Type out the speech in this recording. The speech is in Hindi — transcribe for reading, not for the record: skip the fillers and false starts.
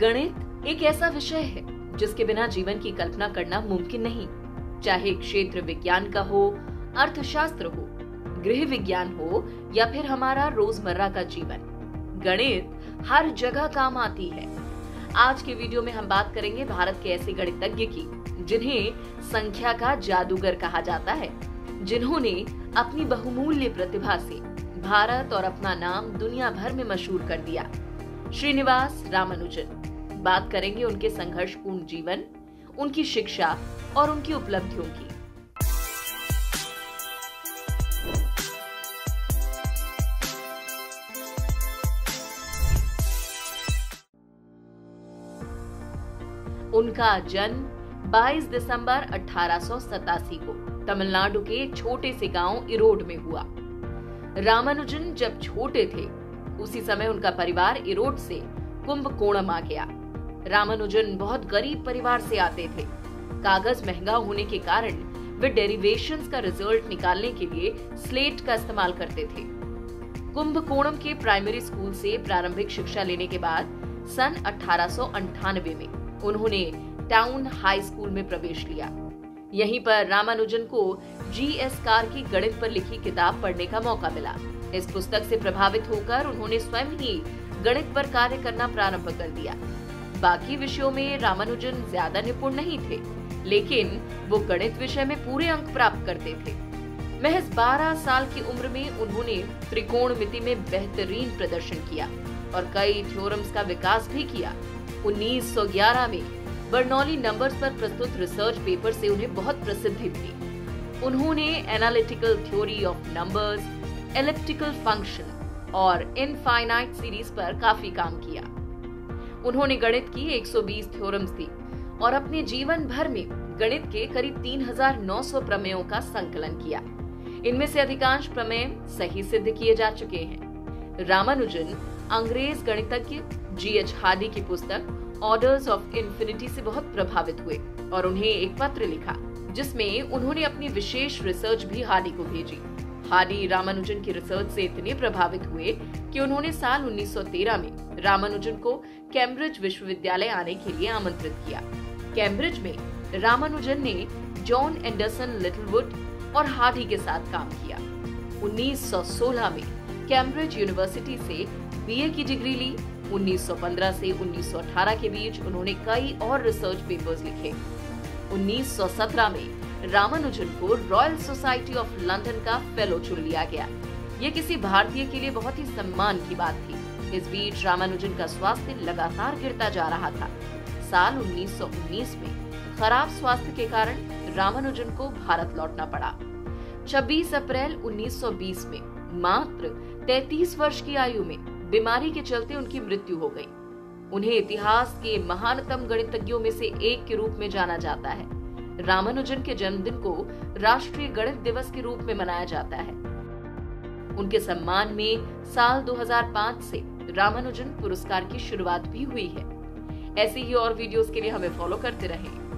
गणित एक ऐसा विषय है जिसके बिना जीवन की कल्पना करना मुमकिन नहीं। चाहे क्षेत्र विज्ञान का हो, अर्थशास्त्र हो, गृह विज्ञान हो या फिर हमारा रोजमर्रा का जीवन, गणित हर जगह काम आती है। आज के वीडियो में हम बात करेंगे भारत के ऐसे गणितज्ञ की जिन्हें संख्या का जादूगर कहा जाता है, जिन्होंने अपनी बहुमूल्य प्रतिभा से भारत और अपना नाम दुनिया भर में मशहूर कर दिया। श्रीनिवास रामानुजन। बात करेंगे उनके संघर्षपूर्ण जीवन, उनकी शिक्षा और उनकी उपलब्धियों की। उनका जन्म 22 दिसंबर 1887 को तमिलनाडु के एक छोटे से गांव इरोड में हुआ। रामानुजन जब छोटे थे उसी समय उनका परिवार इरोड से कुंभकोणम आ गया। रामानुजन बहुत गरीब परिवार से आते थे। कागज महंगा होने के कारण वे डेरिवेशंस का रिजल्ट निकालने के लिए स्लेट का इस्तेमाल करते थे। कुंभकोणम के प्राइमरी स्कूल से प्रारंभिक शिक्षा लेने के बाद सन 1898 में उन्होंने टाउन हाई स्कूल में प्रवेश लिया। यहीं पर रामानुजन को G.S. कार की गणित पर लिखी किताब पढ़ने का मौका मिला। इस पुस्तक से प्रभावित होकर उन्होंने स्वयं ही गणित पर कार्य करना प्रारंभ कर दिया। बाकी विषयों में रामानुजन ज्यादा निपुण नहीं थे, लेकिन वो गणित विषय में पूरे अंक प्राप्त करते थे। महज 12 साल की उम्र में उन्होंने त्रिकोणमिति में बेहतरीन प्रदर्शन किया और कई थ्योरम्स का विकास भी किया। 1911 में बर्नौली नंबर्स पर प्रस्तुत रिसर्च पेपर से उन्हें बहुत प्रसिद्धि मिली। उन्होंने analytical theory of numbers, elliptical function और इनफाइनाइट सीरीज पर काफी काम किया। उन्होंने गणित की 120 थ्योरम्स दी और अपने जीवन भर में गणित के करीब 3900 प्रमेयों का संकलन किया। इनमें से अधिकांश प्रमेय सही सिद्ध किए जा चुके हैं। रामानुजन अंग्रेज गणितज्ञ G.H. हार्डी की पुस्तक ऑर्डर्स ऑफ इन्फिनिटी से बहुत प्रभावित हुए और उन्हें एक पत्र लिखा जिसमें उन्होंने अपनी विशेष रिसर्च भी हार्डी को भेजी। हार्डी रामानुजन की रिसर्च से इतने प्रभावित हुए कि उन्होंने साल 1913 में रामानुजन को कैम्ब्रिज विश्वविद्यालय आने के लिए आमंत्रित किया। कैम्ब्रिज में रामानुजन ने जॉन एंडरसन लिटिलवुड और हार्डी के साथ काम किया। 1916 में कैम्ब्रिज यूनिवर्सिटी से बीए की डिग्री ली। 1915 से 1918 के बीच उन्होंने कई और रिसर्च पेपर्स लिखे। 1917 में रामानुजन को रॉयल सोसाइटी ऑफ लंदन का फेलो चुन लिया गया। यह किसी भारतीय के लिए बहुत ही सम्मान की बात थी। इस बीच रामानुजन का स्वास्थ्य लगातार गिरता जा रहा था। साल 1919 में खराब स्वास्थ्य के कारण रामानुजन को भारत लौटना पड़ा। 26 अप्रैल 1920 में मात्र 33 वर्ष की आयु में बीमारी के चलते उनकी मृत्यु हो गई। उन्हें इतिहास के महानतम गणितज्ञों में से एक के रूप में जाना जाता है। रामानुजन के जन्मदिन को राष्ट्रीय गणित दिवस के रूप में मनाया जाता है। उनके सम्मान में साल 2005 से रामानुजन पुरस्कार की शुरुआत भी हुई है। ऐसी ही और वीडियोस के लिए हमें फॉलो करते रहें।